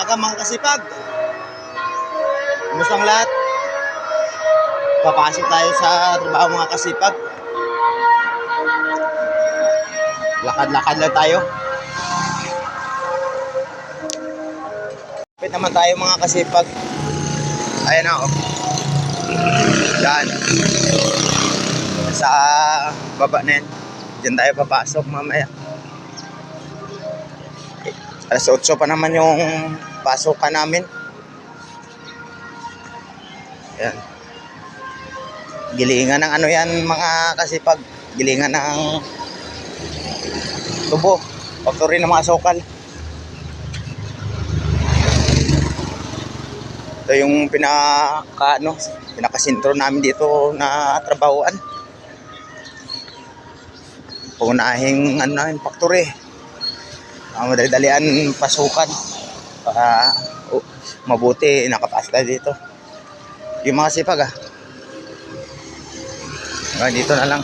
umaga mga kasipag. Kumusta ang lahat? Papasok tayo sa trabaho mga kasipag. Lakad-lakad lang tayo. Kapit naman tayo mga kasipag. Ayan na, oh. Yan. Sa baba na yan. Diyan tayo papasok mamaya. Alas 8 pa naman yung pasukan namin. Yan. Gilingan ng ano yan mga kasipag. Gilingan ng tubo. Factory ng mga sokal. Ito yung pinakasintro namin dito na trabahoan. Punahing factory. Madali-dalian pasukan. Mabuti nakapasok tayo dito. Yung mga sipag dito na lang.